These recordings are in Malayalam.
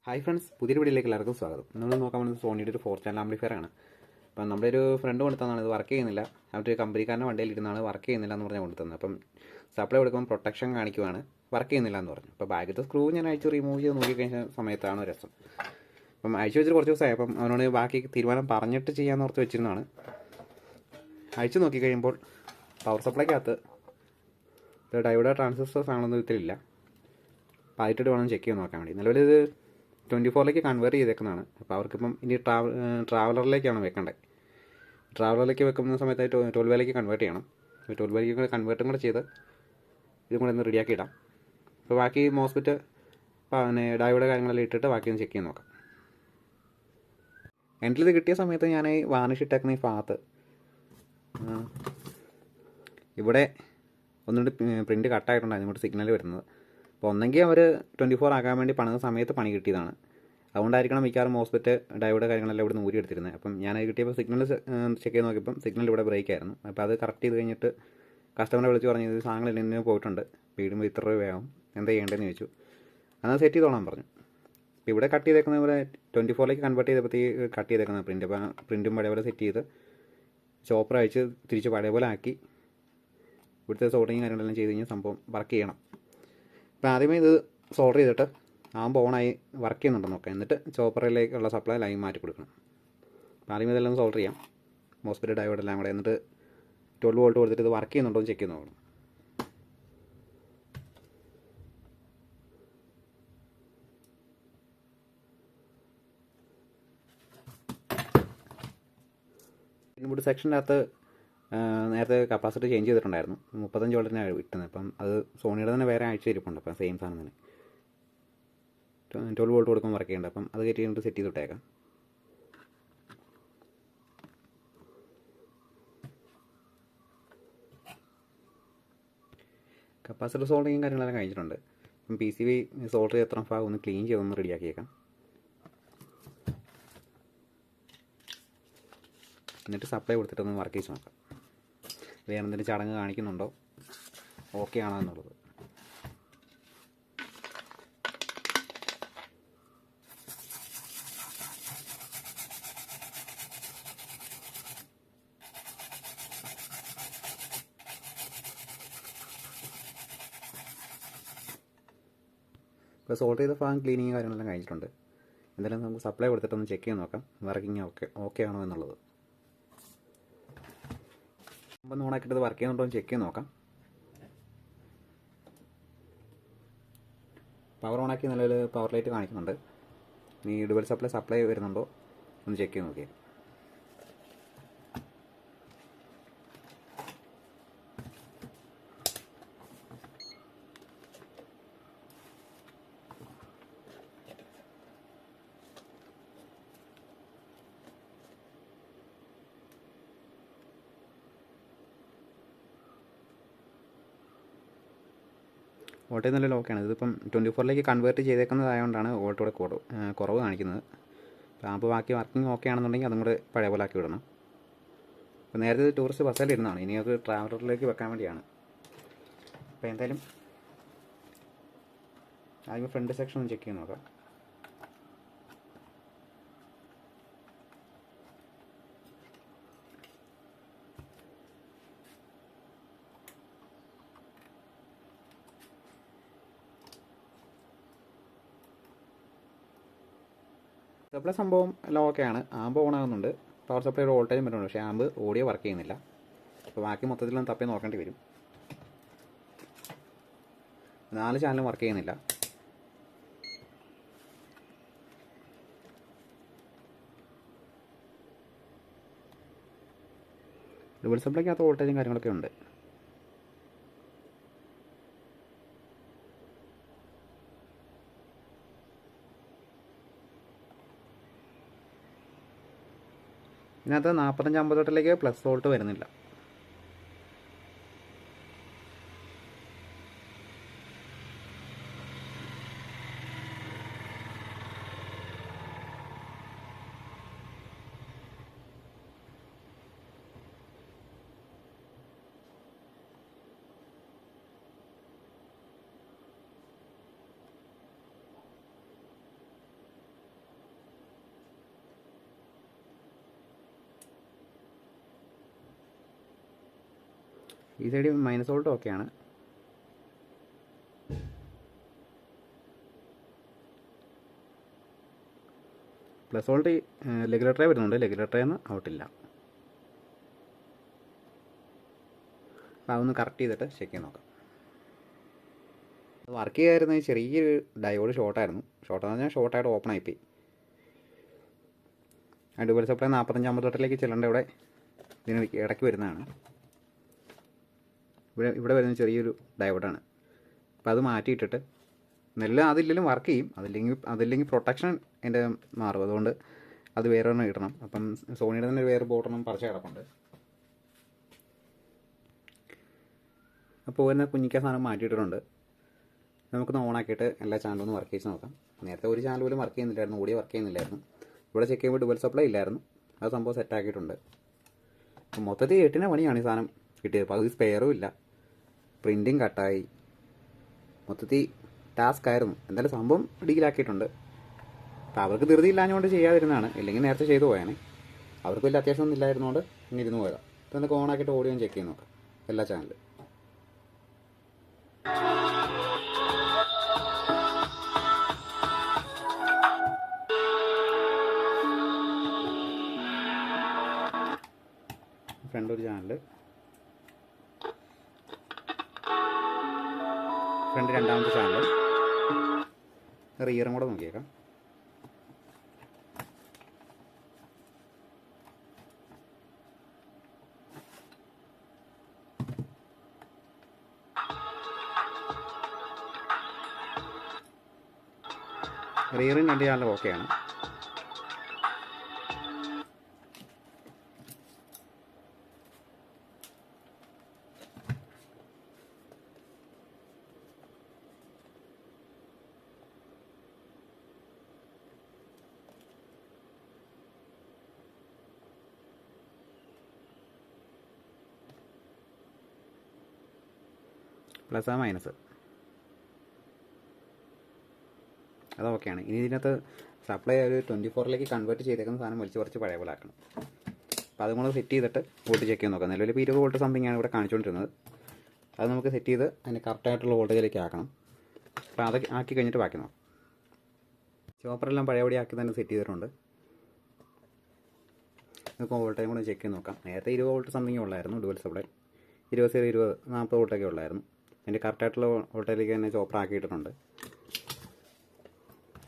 ഹായ് ഫ്രണ്ട്സ്, പുതിയൊരു വീഡിയോയിലേക്ക് എല്ലാവർക്കും സ്വാഗതം. നമ്മൾ നോക്കാൻ പോകുന്നത് സോണിയുടെ ഒരു 4 ചാനൽ ആംപ്ലിഫയർ ആണ്. അപ്പം നമ്മുടെ ഒരു ഫ്രണ്ട് കൊടുത്തതാണ്, ഇത് വർക്ക് ചെയ്യുന്നില്ല. അവരുടെ കമ്പനിക്കാരൻ്റെ വണ്ടിയിൽ ഇരുന്നാണ് വർക്ക് ചെയ്യുന്നില്ല എന്ന് പറഞ്ഞാൽ കൊടുത്തത്. അപ്പം സപ്ലൈ കൊടുക്കുമ്പോൾ പ്രൊട്ടക്ഷൻ കാണിക്കുവാണ്, വർക്ക് ചെയ്യുന്നില്ല എന്ന് പറഞ്ഞു. അപ്പോൾ ബാഗത്തെ സ്ക്രൂ ഞാൻ അഴിച്ച് റിമൂവ് ചെയ്ത് നോക്കിക്കഴിഞ്ഞ സമയത്താണ് രസം. അപ്പം അഴിച്ചു വെച്ചിട്ട് കുറച്ച് ദിവസമായി. അപ്പം അവനോട് ബാക്കി തീരുമാനം പറഞ്ഞിട്ട് ചെയ്യാമെന്ന് ഓർത്ത് വെച്ചിരുന്നതാണ്. അഴിച്ചു നോക്കിക്കഴിയുമ്പോൾ പവർ സപ്ലൈക്കകത്ത് ഡയോഡ് ട്രാൻസിസ്റ്റേഴ്സ് ആണെന്ന് ഇതിലില്ല. അപ്പോൾ അതിട്ടിട്ട് വേണം ചെക്ക് ചെയ്ത് നോക്കാൻ വേണ്ടി. നിലവിൽ ഇത് 24ലേക്ക് കൺവേർട്ട് ചെയ്തേക്കുന്നതാണ്. അപ്പോൾ അവർക്കിപ്പം ഇനി ട്രാവലറിലേക്കാണ് വെക്കേണ്ടത്. ട്രാവലറിലേക്ക് വെക്കുന്ന സമയത്ത് 12ലേക്ക് കൺവേർട്ട് ചെയ്യണം. 12ലേക്ക് കൂടെ കൺവേർട്ടും കൂടെ ചെയ്ത് ഇതും കൂടെ ഒന്ന് റെഡിയാക്കി ഇടാം. അപ്പോൾ ബാക്കി മോസ്ഫെറ്റ് പിന്നെ ഡയോഡ് കാര്യങ്ങളെല്ലാം ഇട്ടിട്ട് ബാക്കി ഒന്ന് ചെക്ക് ചെയ്ത് നോക്കാം. എൻ്റെ ഇത് കിട്ടിയ സമയത്ത് ഞാൻ വാർണിഷ് ഇട്ടേക്കുന്ന ഈ ഭാഗത്ത് ഇവിടെ ഒന്നുകൊണ്ട് പ്രിൻറ്റ് കട്ടായിട്ടുണ്ടായിരുന്നു, ഇങ്ങോട്ട് സിഗ്നൽ വരുന്നത്. അപ്പോൾ ഒന്നെങ്കിൽ അവർ 24 ആകാൻ വേണ്ടി പണിത സമയത്ത് പണി കിട്ടിയതാണ്. അതുകൊണ്ടായിരിക്കണം മിക്കവാറും മോസ്ഫെറ്റ് ഡയോഡ് കാര്യങ്ങളെല്ലാം ഇവിടെ നിന്ന് ഊരിയെടുത്തിരുന്നത്. അപ്പം ഞാനത് കിട്ടിയപ്പോൾ സിഗ്നൽ ചെക്ക് ചെയ്ത് നോക്കിയപ്പം സിഗ്നൽ ഇവിടെ ബ്രേക്ക് ആയിരുന്നു. അപ്പോൾ അത് കറക്റ്റ് ചെയ്ത് കഴിഞ്ഞിട്ട് കസ്റ്റമറെ വിളിച്ച് പറഞ്ഞു, ഇത് സാധനങ്ങൾ ഇന്ന് പോയിട്ടുണ്ട്, വീടുമ്പോൾ ഇത്ര രൂപയാവും, എന്താ ചെയ്യേണ്ടതെന്ന് ചോദിച്ചു. എന്നാൽ സെറ്റ് ചെയ്തോളാൻ പറഞ്ഞു. അപ്പോൾ ഇവിടെ കട്ട് ചെയ്തേക്കുന്ന പോലെ 24ലേക്ക് കൺവേർട്ട് ചെയ്തപ്പോഴത്തേക്ക് കട്ട് ചെയ്തേക്കുന്ന പ്രിൻ്റ്. അപ്പോൾ പ്രിൻറ്റും പഴയപോലെ സെറ്റ് ചെയ്ത് ചോപ്പർ അയച്ച് തിരിച്ച് പഴയപോലെ ആക്കി ഇവിടുത്തെ സോൾഡറിങ് കാര്യങ്ങളെല്ലാം ചെയ്ത് കഴിഞ്ഞാൽ സംഭവം വർക്ക് ചെയ്യണം. അപ്പോൾ ആദ്യമേ ഇത് സോൾഡർ ചെയ്തിട്ട് ആകുമ്പോൾ ഓണായി വർക്ക് ചെയ്യുന്നുണ്ടെന്ന് നോക്കാം. എന്നിട്ട് ചോപ്പറിലേക്കുള്ള സപ്ലൈ ലൈൻ മാറ്റി കൊടുക്കണം. അപ്പോൾ ആദ്യമേ ഇതെല്ലാം സോൾഡർ ചെയ്യാം, മോസ്ഫെറ്റ് ഡയോഡ് എല്ലാം കൂടെ. എന്നിട്ട് 12 വോൾട്ട് കൊടുത്തിട്ട് ഇത് വർക്ക് ചെയ്യുന്നുണ്ടോ എന്ന് ചെക്ക് ചെയ്ത് നോക്കണം. ഇവിടെ സെക്ഷനകത്ത് നേരത്തെ കപ്പാസിറ്റി ചേഞ്ച് ചെയ്തിട്ടുണ്ടായിരുന്നു, 35 വോൾട്ടിനാണ് വിട്ടുന്നത്. അപ്പം അത് സോണിയുടെ തന്നെ വേറെ ആഴ്ച ഇരിപ്പുണ്ട്. അപ്പം സെയിം സാധനം തന്നെ 12 വോൾട്ട് കൊടുക്കുമ്പോൾ വർക്ക് ചെയ്യുന്നുണ്ട്. അപ്പം അത് കയറ്റി കഴിഞ്ഞിട്ട് സെറ്റ് ചെയ്ത് വിട്ടേക്കാം. കപ്പാസിറ്റർ സോൾഡറിങ്ങും കാര്യങ്ങളെല്ലാം കഴിഞ്ഞിട്ടുണ്ട്. അപ്പം PCB സോൾഡർ ചെയ്ത് എത്ര ഭാഗം ഒന്ന് ക്ലീൻ ചെയ്തൊന്ന് റെഡിയാക്കിയേക്കാം. എന്നിട്ട് സപ്ലൈ കൊടുത്തിട്ടൊന്ന് വർക്ക് ചെയ്ത് നോക്കാം, വേറെ എന്തെങ്കിലും ചടങ്ങ് കാണിക്കുന്നുണ്ടോ, ഓക്കെ ആണോ എന്നുള്ളത്. ഇപ്പോൾ സോൾട്ട് ചെയ്ത ഭാഗം ക്ലീനിങ് കാര്യങ്ങളെല്ലാം കഴിഞ്ഞിട്ടുണ്ട്. എന്തായാലും നമുക്ക് സപ്ലൈ കൊടുത്തിട്ടൊന്ന് ചെക്ക് ചെയ്ത് നോക്കാം, വർക്കിംഗ് ഓക്കെ ആണോ എന്നുള്ളത്. അപ്പം ഓണാക്കിയിട്ട് വർക്ക് ചെയ്യുന്നുണ്ടോ എന്ന് ചെക്ക് ചെയ്ത് നോക്കാം. പവർ ഓണാക്കി നിലവിൽ പവർ ലൈറ്റ് കാണിക്കുന്നുണ്ട്. ഇനി ഡുവൽ സപ്ലൈ വരുന്നുണ്ടോ ഒന്ന് ചെക്ക് ചെയ്ത് നോക്കിയാൽ. വോൾട്ടേജ് നല്ല ലോക്കാണ്. ഇതിപ്പം 24ലേക്ക് കൺവേർട്ട് ചെയ്തേക്കുന്നതായതുകൊണ്ടാണ് വോൾട്ട് കൂടെ കുറവ് കാണിക്കുന്നത്. അപ്പോൾ ബാക്കി വർക്കിംഗ് ഓക്കെ ആണെന്നുണ്ടെങ്കിൽ അതും കൂടെ പഴയ പോലെ ആക്കി വിടണം. അപ്പോൾ നേരത്തെ ടൂറിസ്റ്റ് ബസ്സിലിരുന്നതാണ്, ഇനി അത് ട്രാവലറിലേക്ക് വെക്കാൻ വേണ്ടിയാണ്. അപ്പോൾ എന്തായാലും ആദ്യം ഫ്രണ്ട് സെക്ഷൻ ഒന്ന് ചെക്ക് ചെയ്ത് നോക്കാം. സപ്ലൈ സംഭവം എല്ലാം ഓക്കെയാണ്. ആമ്പ് ഓൺ ആകുന്നുണ്ട്, പവർ സപ്ലൈയുടെ വോൾട്ടേജും വരുന്നുണ്ട്. പക്ഷേ ആമ്പ് ഓഡിയോ വർക്ക് ചെയ്യുന്നില്ല. അപ്പോൾ ബാക്കി മൊത്തത്തിലൊന്ന് തപ്പി നോക്കേണ്ടി വരും. 4 ചാനലും വർക്ക് ചെയ്യുന്നില്ല. ഡുവൽ സപ്ലൈക്കകത്ത് വോൾട്ടേജും കാര്യങ്ങളൊക്കെ ഉണ്ട്. ഇതിനകത്ത് 45-50 പ്ലസ് വോൾട്ട് വരുന്നില്ല. ഈ സൈഡ് മൈനസ് വോൾട്ട് ഓക്കെയാണ്. പ്ലസ് വോൾട്ട് റെഗുലേറ്ററേ വരുന്നുണ്ട്, റെഗുലേറ്ററിൽ നിന്ന് ഔട്ടില്ല. അപ്പോൾ അതൊന്ന് കറക്റ്റ് ചെയ്തിട്ട് ചെക്ക് ചെയ്ത് നോക്കാം. വർക്ക് ചെയ്യായിരുന്ന ചെറിയൊരു ഡയോഡ് ഷോർട്ടായിരുന്നു. ഷോർട്ടെന്ന് പറഞ്ഞാൽ ഷോർട്ടായിട്ട് ഓപ്പൺ ആയിപ്പോയി. ഡുവൽ സപ്ലൈ 45 തൊട്ടിലേക്ക് ചെല്ലേണ്ട ഇവിടെ ഇതിന് ഇടയ്ക്ക് വരുന്നതാണ്. ഇവിടെ വരുന്ന ചെറിയൊരു ഡയോഡാണ്. അപ്പോൾ അത് മാറ്റിയിട്ടിട്ട് അതില്ലെങ്കിലും വർക്ക് ചെയ്യും. അതില്ലെങ്കിൽ പ്രൊട്ടക്ഷൻ എൻ്റെ മാറും. അതുകൊണ്ട് അത് വേറെ ഒരെണ്ണം ഇടണം. അപ്പം സോണിയുടെ തന്നെ വേറെ ബോർഡൊന്നും പറിച്ച് കിടപ്പുണ്ട്. അപ്പോൾ വരുന്ന കുഞ്ഞിക്ക സാധനം മാറ്റിയിട്ടിട്ടുണ്ട്. നമുക്കൊന്ന് ഓണാക്കിയിട്ട് എല്ലാ ചാനലും ഒന്ന് വർക്ക് ചെയ്ത് നോക്കാം. നേരത്തെ ഒരു ചാനൽ പോലും വർക്ക് ചെയ്യുന്നില്ലായിരുന്നു, ഓഡിയോ വർക്ക് ചെയ്യുന്നില്ലായിരുന്നു. ഇവിടെ ചെക്ക് ചെയ്യുമ്പോൾ ഡുവൽ സപ്ലൈ ഇല്ലായിരുന്നു. അത് സംഭവം സെറ്റാക്കിയിട്ടുണ്ട്. അപ്പോൾ മൊത്തത്തിൽ 8 പണിയാണ് ഈ സാധനം കിട്ടിയത്. പകുതി സ്പെയറും ഇല്ല, പ്രിൻറ്റിങ് കട്ടായി, മൊത്തത്തിൽ ടാസ്ക് ആയിരുന്നു. എന്തായാലും സംഭവം ഡീലാക്കിയിട്ടുണ്ട്. അപ്പോൾ അവർക്ക് ധൃതി ഇല്ലാഞ്ഞുകൊണ്ട് ചെയ്യാതിരുന്നതാണ്, ഇല്ലെങ്കിൽ നേരത്തെ ചെയ്തു പോയാനെ. അവർക്ക് വലിയ അത്യാവശ്യം ഒന്നും ഇല്ലായിരുന്നുകൊണ്ട് ഇനി ഇരുന്ന് പോയതാണ്. അപ്പോൾ നമുക്ക് ഓണാക്കിയിട്ട് ഓഡിയോ ചെക്ക് ചെയ്ത് നോക്കാം എല്ലാ ചാനലും. ഫ്രണ്ട് ഒരു ചാനൽ, ഫ്രണ്ട് രണ്ടാമത്തെ ചാനൽ, റിയറും കൂടെ നോക്കിയേക്കാം. റിയറും 2 ചാനലും ഓക്കെയാണ്. പ്ലസ് ആ മൈനസ് അത് ഓക്കെയാണ്. ഇനി ഇതിനകത്ത് സപ്ലൈ ഒരു 24ലേക്ക് കൺവേർട്ട് ചെയ്തേക്കുന്ന സാധനം വലിച്ച് കുറച്ച് പഴയ പോലെ ആക്കണം. അപ്പോൾ അതും കൂടെ സെറ്റ് ചെയ്തിട്ട് വോൾട്ട് ചെക്ക് ചെയ്ത് നോക്കാം. നിലവിൽ ഇപ്പോൾ 20 വോൾട്ട് സംതിങ് ആണ് ഇവിടെ കാണിച്ചുകൊണ്ടിരുന്നത്. അത് നമുക്ക് സെറ്റ് ചെയ്ത് അതിന് കറക്റ്റായിട്ടുള്ള വോൾട്ടേജിലേക്ക് ആക്കണം. അപ്പോൾ അത് ആക്കി കഴിഞ്ഞിട്ട് ബാക്കി നോക്കാം. ചോപ്പറെല്ലാം പഴയപടി ആക്കി തന്നെ സെറ്റ് ചെയ്തിട്ടുണ്ട്. നമുക്ക് വോൾട്ടേജ് കൂടെ ചെക്ക് ചെയ്ത് നോക്കാം. നേരത്തെ 20 വോൾട്ട് സംതിങ് ഉള്ളായിരുന്നു ഡുവൽ സപ്ലൈ. 40 വോൾട്ടൊക്കെ ഉള്ളായിരുന്നു. അതിൻ്റെ കറക്റ്റായിട്ടുള്ള വോൾട്ടേജിലേക്ക് തന്നെ ചോപ്പർ ആക്കിയിട്ടുണ്ട്.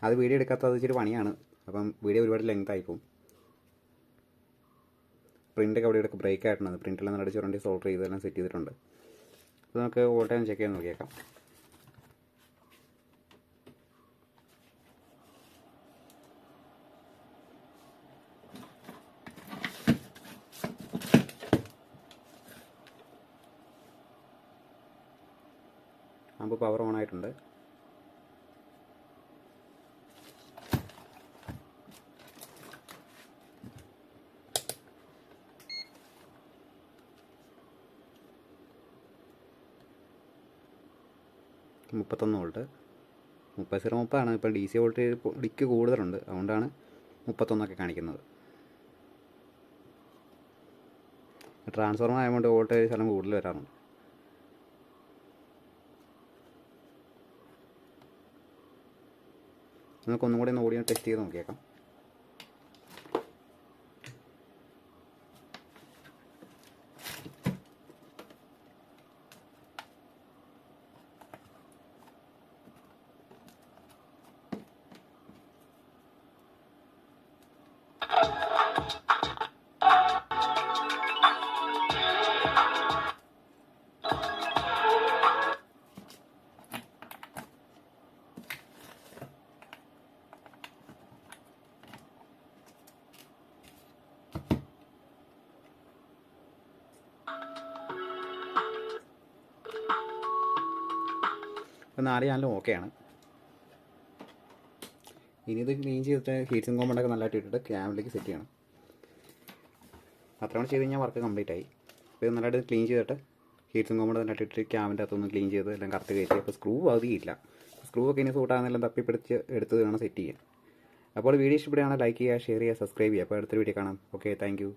അത് വീഡിയോ എടുക്കാത്തത് ഇച്ചിരി പണിയാണ്. അപ്പം വീഡിയോ ഒരുപാട് ലെങ്ത് ആയിപ്പോവും. പ്രിൻ്റൊക്കെ അവിടെ ഇവിടെ ബ്രേക്ക് ആയിട്ടുണ്ട്. പ്രിൻ്റെല്ലാം നടച്ച് ചുരണ്ടി സോൾഡർ ചെയ്തെല്ലാം സെറ്റ് ചെയ്തിട്ടുണ്ട്. അപ്പോൾ നമുക്ക് വോൾട്ടേജ് ചെക്ക് ചെയ്ത് നോക്കിയേക്കാം. അപ്പോൾ പവർ ഓൺ ആയിട്ടുണ്ട്. മുപ്പത്തൊന്ന് വോൾട്ട് 30 ഇപ്പോൾ DC വോൾട്ട് ഡിക്ക് കൂടുതലുണ്ട്, അതുകൊണ്ടാണ് 31 കാണിക്കുന്നത്. ട്രാൻസ്ഫോർമർ ആയതുകൊണ്ട് വോൾട്ടേജ് ശകലം കൂടുതൽ വരാറുണ്ട്. നമുക്കൊന്നും കൂടി ഒന്ന് ഓഡിയോ ടെസ്റ്റ് ചെയ്ത് നോക്കിയേക്കാം. അപ്പോൾ 4 ചാനലും ഓക്കെയാണ്. ഇനി ഇത് ക്ലീൻ ചെയ്തിട്ട് ഹീറ്റ്സും കോമ്പൗണ്ടൊക്കെ നല്ലതായിട്ട് ഇട്ടിട്ട് ക്യാമിലേക്ക് സെറ്റ് ചെയ്യണം. അത്രയും ചെയ്ത് കഴിഞ്ഞാൽ വർക്ക് കംപ്ലീറ്റ് ആയി. അപ്പോൾ ഇത് നല്ലതായിട്ട് ക്ലീൻ ചെയ്തിട്ട് ഹീറ്റ്സും കോമ്പൗണ്ട് നല്ലതായിട്ട് ഇട്ടിട്ട് ക്യാമിൻ്റെ അകത്തൊന്ന് ക്ലീൻ ചെയ്ത് എല്ലാം കറക്റ്റ് കയറ്റി. അപ്പോൾ സ്ക്രൂ പകുതിയില്ല. സ്ക്രൂ ഒക്കെ ഇനി സൂട്ടാകുന്നെല്ലാം തപ്പിപ്പിടിച്ച് എടുത്ത് വേണം സെറ്റ് ചെയ്യാൻ. അപ്പോൾ വീഡിയോ ഇഷ്ടപ്പെടുകയാണെങ്കിൽ ലൈക്ക് ചെയ്യുക, ഷെയർ ചെയ്യുക, സബ്സ്ക്രൈബ് ചെയ്യുക. അപ്പോൾ അടുത്തൊരു വീഡിയോ കാണാം. Okay, thank you.